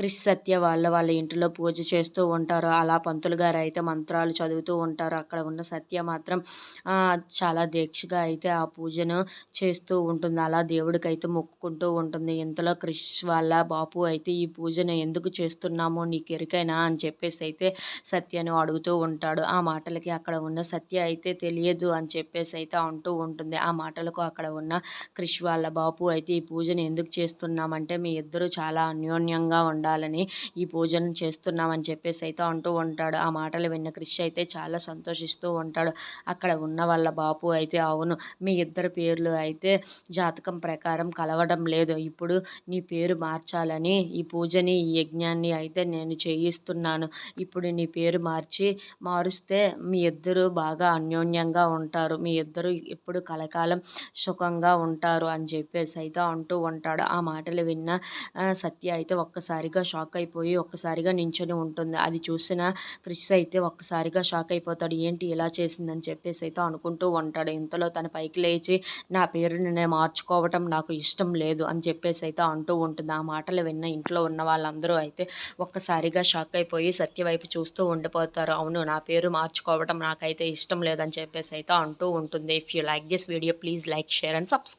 క్రిష్ సత్య వాళ్ళ ఇంటిలో పూజ చేస్తూ ఉంటారు. అలా పంతులు గారైతే మంత్రాలు చదువుతూ ఉంటారు. అక్కడ ఉన్న సత్య మాత్రం చాలా దీక్షగా అయితే ఆ పూజను చేస్తూ ఉంటుంది. అలా దేవుడికైతే మొక్కుకుంటూ ఉంటుంది. ఇంతలో క్రిష్ వాళ్ళ బాపు అయితే ఈ పూజను ఎందుకు చేస్తున్నామో నీకెరుకేనా అని చెప్పేసైతే సత్యను అడుగుతూ ఉంటాడు. ఆ మాటలకి అక్కడ ఉన్న సత్య అయితే తెలియదు అని చెప్పేసైతే అంటూ ఉంటుంది. ఆ మాటలకు అక్కడ ఉన్న క్రిష్ వాళ్ళ బాపు అయితే ఈ పూజను ఎందుకు చేస్తున్నామంటే మీ ఇద్దరు చాలా అన్యోన్యంగా ఉండాలని ఈ పూజను చేస్తున్నామని చెప్పేసైతే అంటూ ఉంటాడు. ఆ మాటలు విన్న క్రిష్ అయితే చాలా సంతోషిస్తూ ఉంటాడు. అక్కడ ఉన్న వాళ్ళ బాపు అయితే అవును మీ ఇద్దరి పేర్లు అయితే జాతకం ప్రకారం కలవడం లేదు. ఇప్పుడు నీ పేరు మార్చాలని ఈ పూజని, ఈ యజ్ఞాన్ని అయితే నేను చేయిస్తున్నాను. ఇప్పుడు నీ పేరు మారుస్తే మీ ఇద్దరు బాగా అన్యోన్యంగా ఉంటారు. మీ ఇద్దరు ఎప్పుడు కలకాలం సుఖంగా ఉంటారు అని చెప్పేసి అయితే అంటూ ఉంటాడు. ఆ మాటలు విన్న సత్య అయితే ఒక్కసారిగా షాక్ అయిపోయి ఒక్కసారిగా నించొని ఉంటుంది. అది చూసిన క్రిష్ అయితే ఒక్కసారిగా షాక్ అయిపోతాడు. ఏంటి ఇలా చేసిందని చెప్పేసి అయితే అనుకుంటూ ఉంటాడు. ఇంతలో తను పైకి లేచి నా పేరుని నేను మార్చుకోవటం నాకు ఇష్టం లేదు అని చెప్పేసి అయితే అంటూ ఉంటుంది. ఆ మాటలు విన్న ఇంట్లో ఉన్న వాళ్ళందరూ అయితే ఒక్కసారిగా షాక్ అయిపోయి సత్య వైపు చూస్తూ ఉండిపోతారు. అవును నా పేరు మార్చుకోవటం నాకైతే ఇష్టం లేదని చెప్పేసి అయితే అంటూ ఉంటుంది. If you like this video please like, share and subscribe.